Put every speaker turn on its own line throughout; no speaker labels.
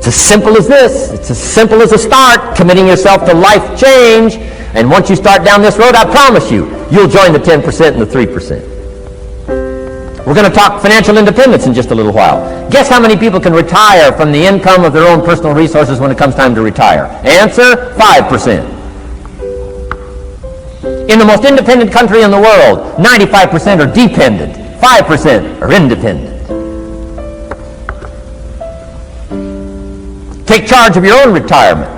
It's as simple as this. It's as simple as a start, committing yourself to life change. And once you start down this road, I promise you, you'll join the 10% and the 3%. We're going to talk financial independence in just a little while. Guess how many people can retire from the income of their own personal resources when it comes time to retire? Answer, 5%. In the most independent country in the world, 95% are dependent, 5% are independent. Take charge of your own retirement.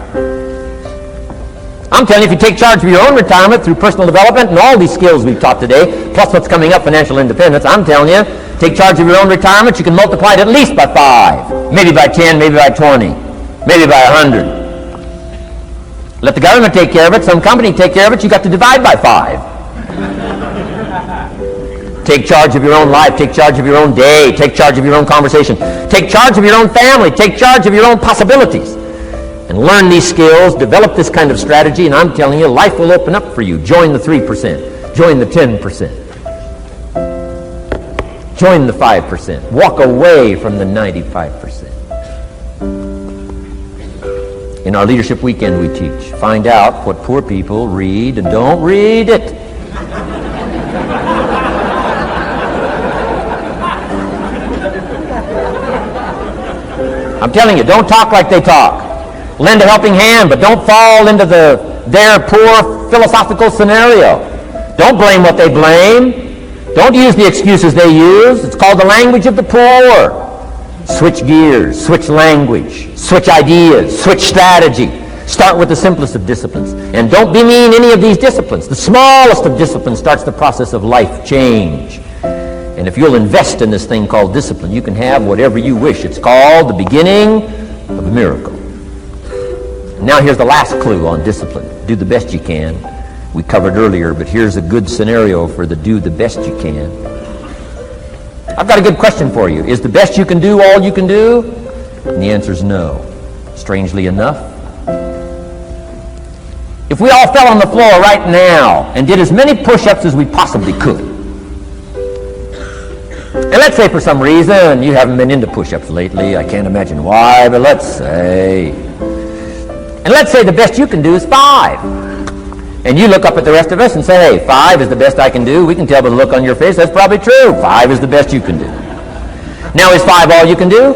I'm telling you, if you take charge of your own retirement through personal development and all these skills we've taught today, plus what's coming up, financial independence, I'm telling you, take charge of your own retirement, you can multiply it at least by 5, maybe by 10, maybe by 20, maybe by 100. Let the government take care of it, some company take care of it, you got to divide by 5. Take charge of your own life, take charge of your own day, take charge of your own conversation, take charge of your own family, take charge of your own possibilities. And learn these skills, develop this kind of strategy, and I'm telling you, life will open up for you. Join the 3%. Join the 10%. Join the 5%. Walk away from the 95%. In our Leadership Weekend we teach, find out what poor people read and don't read it. I'm telling you, don't talk like they talk. Lend a helping hand, but don't fall into their poor philosophical scenario. Don't blame what they blame. Don't use the excuses they use. It's called the language of the poor. Switch gears, switch language, switch ideas, switch strategy. Start with the simplest of disciplines. And don't demean any of these disciplines. The smallest of disciplines starts the process of life change. And if you'll invest in this thing called discipline, you can have whatever you wish. It's called the beginning of a miracle. Now here's the last clue on discipline. Do the best you can. We covered earlier, but here's a good scenario for the do the best you can. I've got a good question for you. Is the best you can do all you can do? And the answer is no. Strangely enough. If we all fell on the floor right now and did as many push-ups as we possibly could, and let's say for some reason you haven't been into push-ups lately, I can't imagine why, but let's say the best you can do is 5. And you look up at the rest of us and say, hey, 5 is the best I can do. We can tell by the look on your face that's probably true. 5 is the best you can do. Now, is 5 all you can do?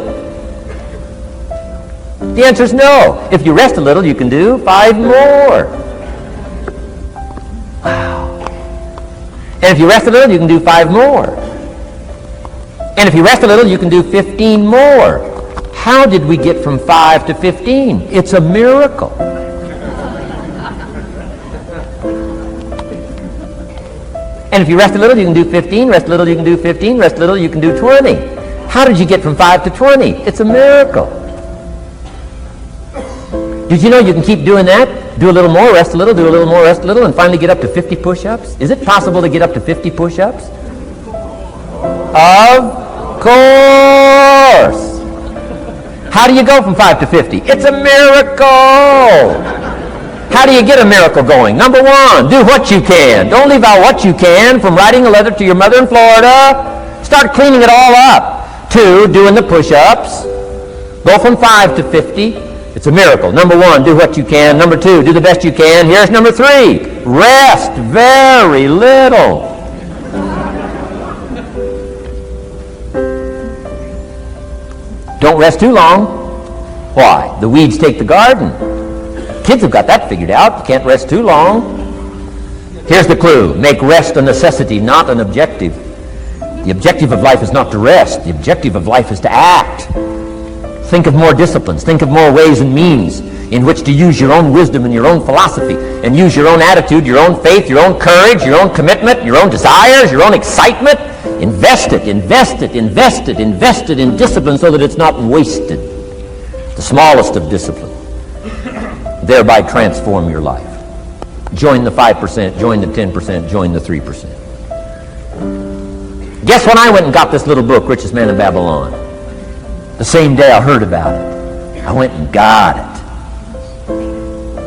The answer is no. If you rest a little, you can do 5 more. Wow. And if you rest a little, you can do 5 more. And if you rest a little, you can do 15 more. How did we get from 5 to 15? It's a miracle. And if you rest a little, you can do 15. Rest a little, you can do 15. Rest a little, you can do 20. How did you get from 5 to 20? It's a miracle. Did you know you can keep doing that? Do a little more, rest a little, do a little more, rest a little, and finally get up to 50 push-ups? Is it possible to get up to 50 push-ups? Of course. How do you go from 5 to 50? It's a miracle. How do you get a miracle going? Number 1, do what you can. Don't leave out what you can, from writing a letter to your mother in Florida. Start cleaning it all up. 2, doing the push-ups. Go from 5 to 50. It's a miracle. Number 1, do what you can. Number 2, do the best you can. Here's number 3, rest very little. Don't rest too long. Why? The weeds take the garden. Kids have got that figured out. You can't rest too long. Here's the clue. Make rest a necessity, not an objective. The objective of life is not to rest. The objective of life is to act. Think of more disciplines. Think of more ways and means in which to use your own wisdom and your own philosophy, and use your own attitude, your own faith, your own courage, your own commitment, your own desires, your own excitement. Invest it, invest it, invest it, invest it in discipline so that it's not wasted. The smallest of discipline. Thereby transform your life. Join the 5%, join the 10%, join the 3%. Guess when I went and got this little book, Richest Man in Babylon? The same day I heard about it. I went and got it.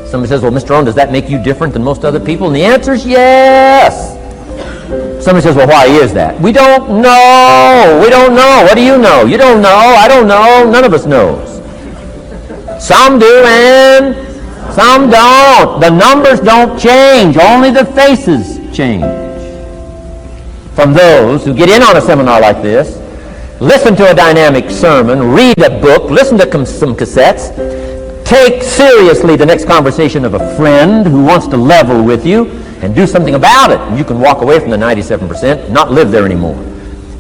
Somebody says, well, Mr. Rohn, does that make you different than most other people? And the answer is yes. Somebody says, well, why is that? We don't know. We don't know. What do you know? You don't know. I don't know. None of us knows. Some do and some don't. The numbers don't change. Only the faces change. From those who get in on a seminar like this, listen to a dynamic sermon, read a book, listen to some cassettes, take seriously the next conversation of a friend who wants to level with you, and do something about it. And you can walk away from the 97%, not live there anymore.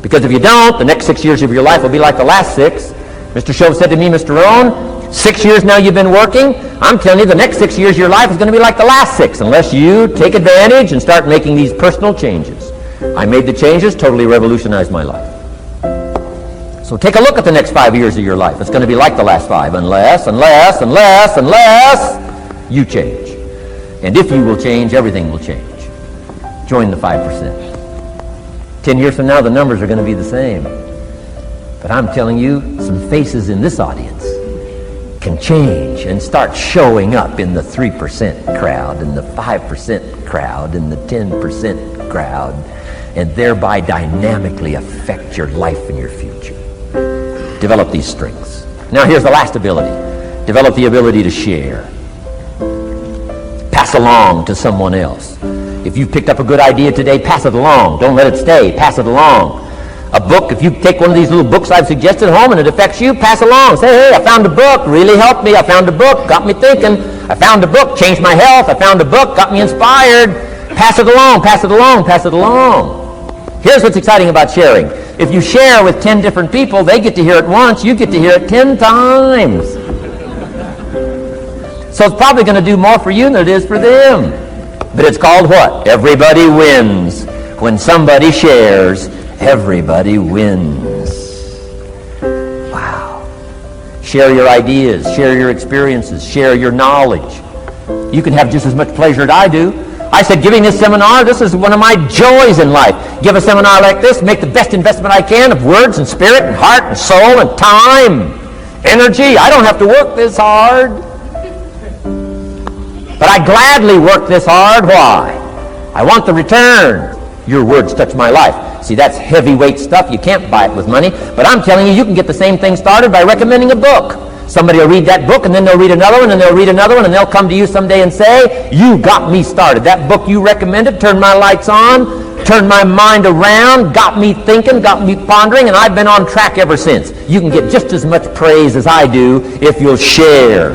Because if you don't, the next 6 years of your life will be like the last 6. Mr. Shove said to me, Mr. Rohn, 6 years now you've been working. I'm telling you, the next 6 years of your life is going to be like the last 6, unless you take advantage and start making these personal changes. I made the changes, totally revolutionized my life. So take a look at the next 5 years of your life. It's going to be like the last 5, unless you change. And if you will change, everything will change. Join the 5%. 10 years from now, the numbers are going to be the same. But I'm telling you, some faces in this audience can change and start showing up in the 3% crowd, in the 5% crowd, in the 10% crowd, and thereby dynamically affect your life and your future. Develop these strengths. Now here's the last ability. Develop the ability to share. Pass along to someone else. If you've picked up a good idea today, pass it along. Don't let it stay. Pass it along. A book, if you take one of these little books I've suggested home and it affects you, pass along. Say, hey, I found a book, really helped me. I found a book, got me thinking. I found a book, changed my health. I found a book, got me inspired. Pass it along, pass it along, pass it along. Here's what's exciting about sharing. If you share with 10 different people, they get to hear it once, you get to hear it 10 times. So it's probably going to do more for you than it is for them. But it's called what? Everybody wins. When somebody shares, everybody wins. Wow. Share your ideas, share your experiences, share your knowledge. You can have just as much pleasure as I do. I said, giving this seminar, this is one of my joys in life. Give a seminar like this, make the best investment I can of words and spirit and heart and soul and time, energy. I don't have to work this hard. But I gladly work this hard. Why? I want the return. Your words touch my life. See, that's heavyweight stuff. You can't buy it with money. But I'm telling you, you can get the same thing started by recommending a book. Somebody will read that book, and then they'll read another one, and they'll read another one, and they'll come to you someday and say, you got me started. That book you recommended turned my lights on, turned my mind around, got me thinking, got me pondering, and I've been on track ever since. You can get just as much praise as I do if you'll share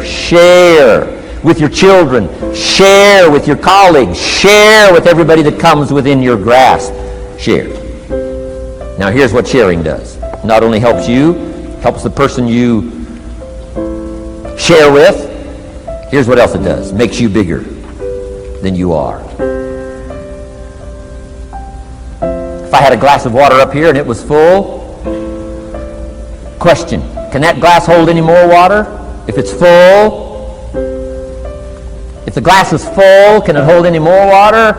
with your children, share with your colleagues, share with everybody that comes within your grasp. Share. Now here's what sharing does. Not only helps you, helps the person you share with. Here's what else it does. Makes you bigger than you are. If I had a glass of water up here and it was full, question, can that glass hold any more water? If it's full, if the glass is full, can it hold any more water?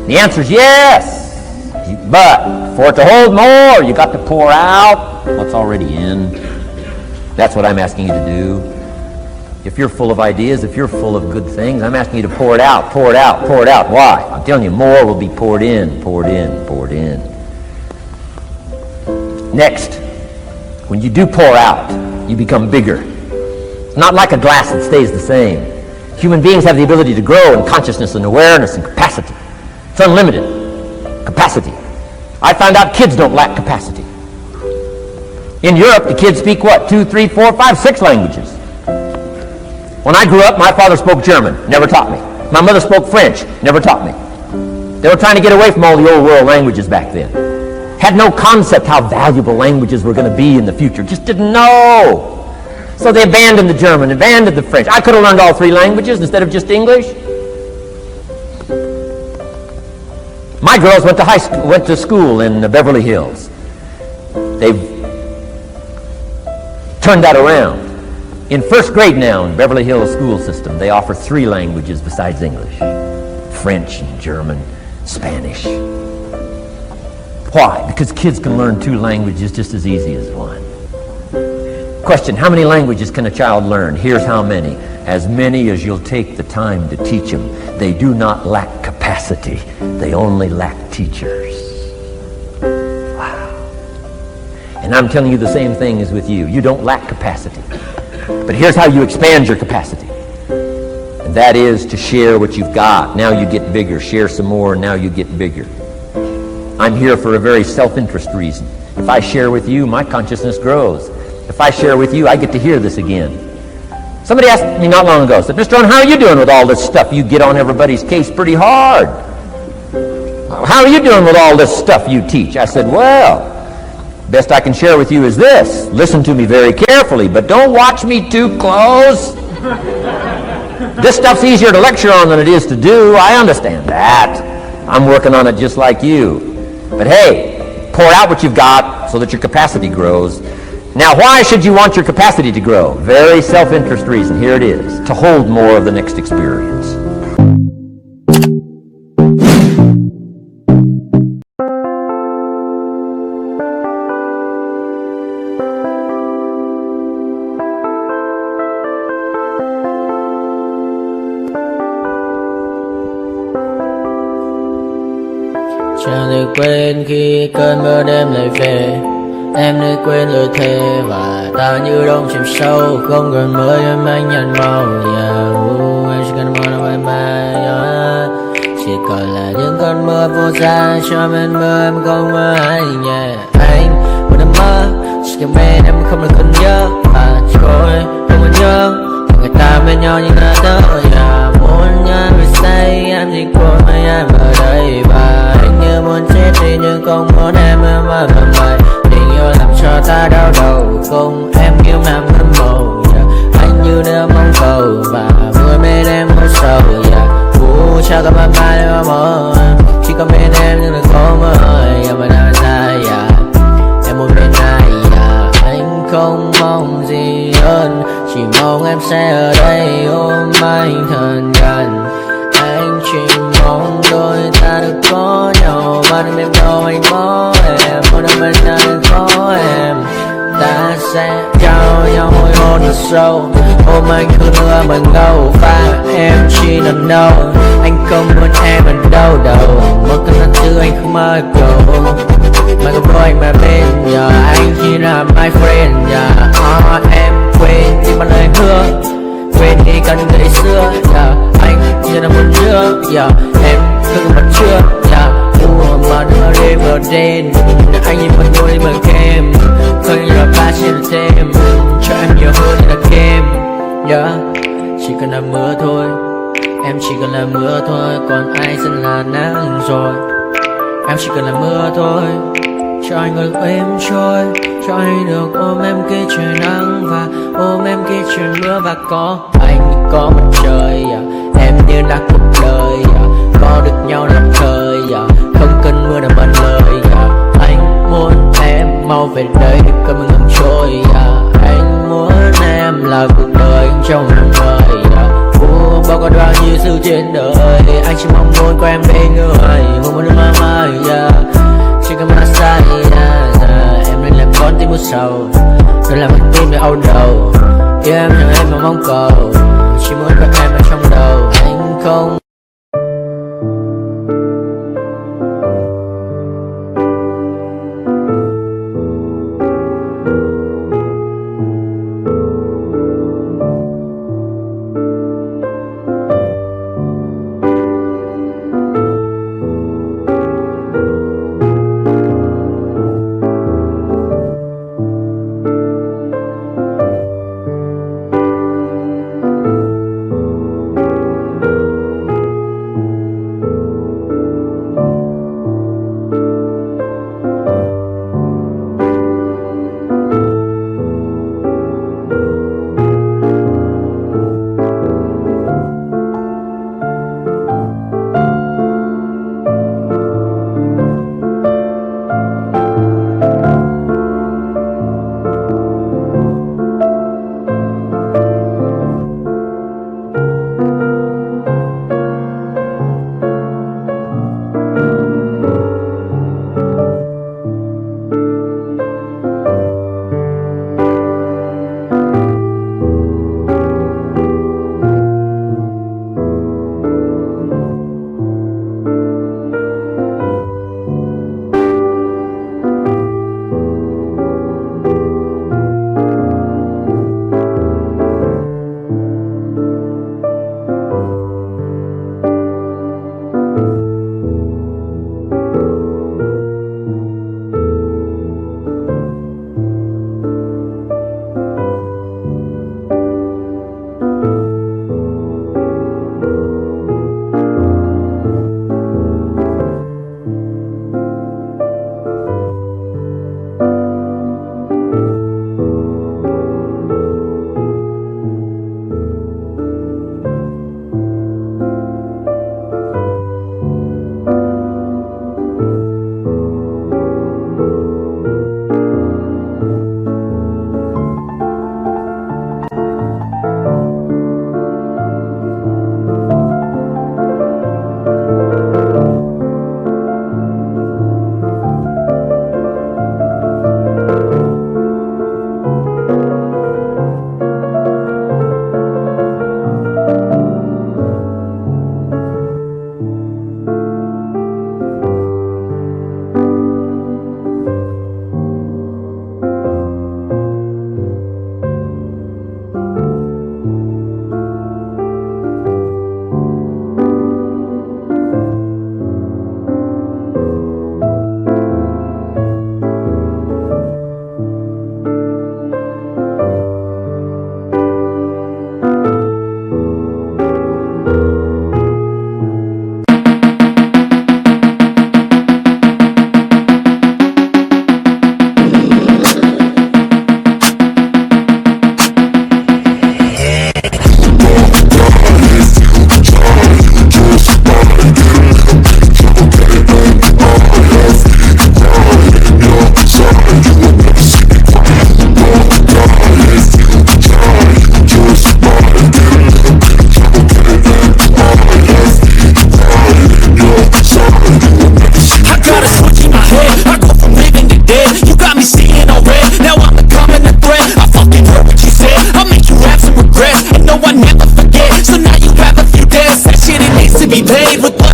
The answer is yes. But for it to hold more, you got to pour out what's already in. That's what I'm asking you to do. If you're full of ideas, if you're full of good things, I'm asking you to pour it out, pour it out, pour it out. Why? I'm telling you, more will be poured in, poured in, poured in. Next, when you do pour out, you become bigger. It's not like a glass that stays the same. Human beings have the ability to grow in consciousness and awareness and capacity. It's unlimited capacity. I found out kids don't lack capacity. In Europe, the kids speak what? 2, 3, 4, 5, 6 languages. When I grew up, my father spoke German, never taught me. My mother spoke French, never taught me. They were trying to get away from all the old world languages back then. Had no concept how valuable languages were going to be in the future. Just didn't know. So they abandoned the German, abandoned the French. I could have learned all 3 languages instead of just English. My girls went to school in Beverly Hills. They've turned that around. In first grade now in Beverly Hills school system, they offer 3 languages besides English. French and German, Spanish. Why? Because kids can learn 2 languages just as easy as 1. Question, how many languages can a child learn? Here's how many. As many as you'll take the time to teach them. They do not lack capacity. They only lack teachers. Wow. And I'm telling you the same thing is with you. You don't lack capacity. But here's how you expand your capacity. And that is to share what you've got. Now you get bigger. Share some more, and now you get bigger. I'm here for a very self-interest reason. If I share with you, my consciousness grows. If I share with you, I get to hear this again. Somebody asked me not long ago, said, Mr. Rohn, how are you doing with all this stuff? You get on everybody's case pretty hard. How are you doing with all this stuff you teach? I said, well, best I can share with you is this. Listen to me very carefully, but don't watch me too close. This stuff's easier to lecture on than it is to do. I understand that. I'm working on it just like you. But hey, pour out what you've got so that your capacity grows. Now, why should you want your capacity to grow? Very self-interest reason. Here it is. To hold more of the next experience.
Chẳng được quên khi cơn mưa đêm lại về. Em đã quên lời thề và ta như đông chìm sâu. Không còn mới em anh nhận màu. Em chỉ cần mơ đâu em bay. Chỉ còn là những cơn mưa vô giá. Cho bên mơ em không mơ ai nhẹ. Anh vẫn đang mơ. Chỉ cần bên em không được cần nhớ. Và trôi không còn nhớ. Người ta bên nhau nhưng đã tới. Muốn nhớ người say em chỉ quên mà em ở đây. Và anh như muốn chết đi nhưng không muốn em mà mày. Tình yêu làm cho ta đau đầu. Không em yêu em hâm mộ. Anh như đang mong cầu và vừa bên em có sầu. Chào các bạn mai em mơ. Chỉ có bên em nhưng đừng có mơ. Em mà đang dài em muốn bên ai. Anh không mong gì hơn. Chỉ mong em sẽ ở đây ôm anh thật gần. Anh chỉ mong đôi ta được có nhau. Và đừng đêm đâu anh có em. Muốn em bên ta đừng có em. Ta sẽ trao nhau môi hôn thật sâu. Ôm anh cứ nữa bằng ngâu. Và em chỉ nằm đâu. Anh không muốn em ở đâu đâu. Một cơn giận dữ anh không mơ cầu. Mà không có anh mà bên giờ. Anh chỉ là my friend em quên đi bao lời anh hứa. Quên đi cả những ngày xưa anh chỉ là muốn nhớ em thương mà chưa mà đưa đêm ở đêm. Anh nhìn mặt tôi bằng kem. Không như là ba trên thêm. Cho em nhiều hơn như là kem chỉ cần là mưa thôi. Em chỉ cần là mưa thôi. Còn ai sẽ là nắng rồi. Em chỉ cần là mưa thôi. Cho anh được êm trôi. Cho anh được ôm em kia trời nắng. Và ôm em kia trời mưa. Và có anh có mặt trời em như đã cuộc đời có được nhau là thời không cần mưa để bận lời anh muốn em mau về đây để cơn mưa ngừng trôi anh muốn em là cuộc đời trong một người bao có bao nhiêu sự trên đời. Anh chỉ mong muốn có em bên người. Không muốn mơ mơ chỉ cần mà sai em nên làm con tim mưa sầu. Đừng làm con tim để âu đầu. Yêu em nhưng em mà mong cầu. Chỉ muốn có em ở trong đầu. Anh không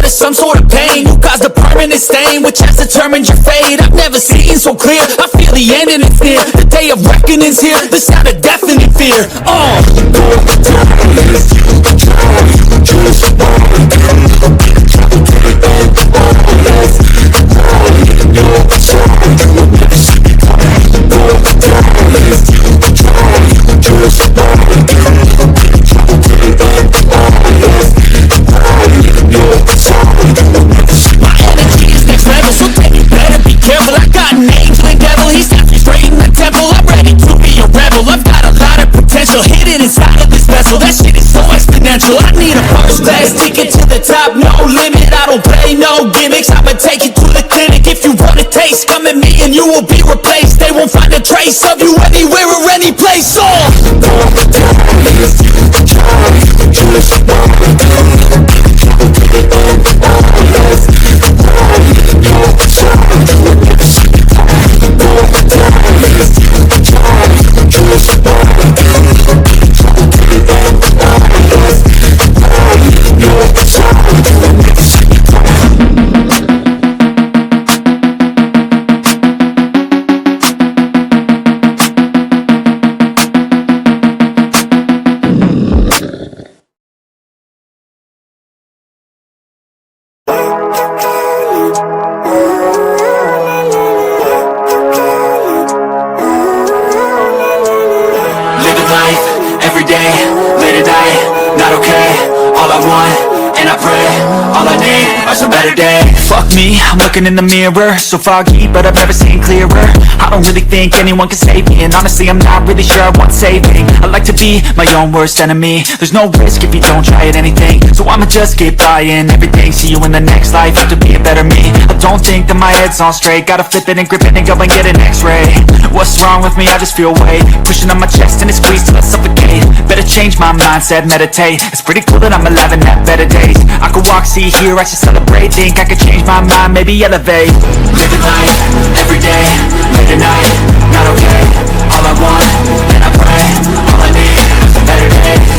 Some sort of pain, you caused a permanent stain, which has determined your fate. I've never seen so clear, I feel the end and it's near. The day of reckoning's here, the sound of deafening fear. I need a first class ticket to the top, no limit. I don't play no gimmicks, I'ma take you to the clinic. If you want a taste, come at me and you will be replaced. They won't find a trace of you anywhere or any place. Fuck me, I'm looking in the mirror, so foggy, but I've never seen clearer. I don't really think anyone can save me, and honestly I'm not really sure I want saving. I like to be my own worst enemy. There's no risk if you don't try at anything, so I'ma just keep buying everything. See you in the next life, have to be a better me. I don't think that my head's on straight, gotta flip it and grip it and go and get an x-ray. What's wrong with me? I just feel weight pushing on my chest and it squeezed till I suffocate. Better change my mindset, meditate. It's pretty cool that I'm alive and have better days. I could walk, see, hear, I should celebrate. Think I could change my mind, maybe elevate. Living life, everyday, late at night, not okay. All I want, and I pray, all I need are some better days.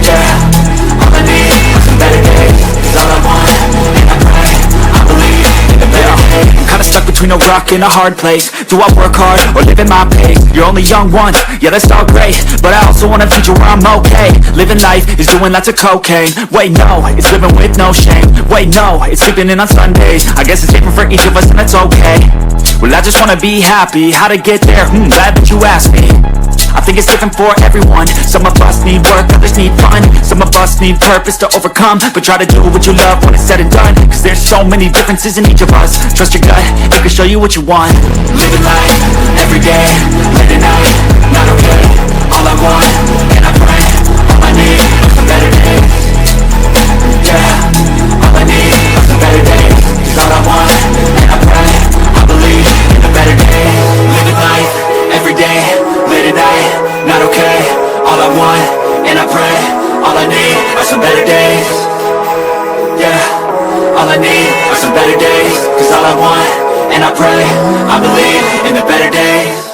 Yeah, all I need are some better days. Cause all I want, and I pray, I believe in the better days. I'm kinda stuck between a rock and a hard place. Do I work hard, or live at my pace? You're only young once, yeah that's all great, but I also want a future where I'm okay. Living life is doing lots of cocaine. Wait no, it's living with no shame. Wait no, it's sleeping in on Sundays. I guess it's different for each of us and that's okay. Well I just wanna be happy, how to get there? Glad that you asked me. I think it's different for everyone. Some of us need work, others need fun. Some of us need purpose to overcome. But try to do what you love when it's said and done. Cause there's so many differences in each of us. Trust your gut, it can show you what you want. Living life, everyday, late at night, not okay. All I want, and I pray, all I need are some better days. Yeah, all I need are some better days. Cause all I want, and I pray, I believe in a better day. Living life, everyday, late at night, not okay. All I want, and I pray, all I need are some better days. Yeah, all I need are some better days. Cause all I want, and I pray, I believe in the better days.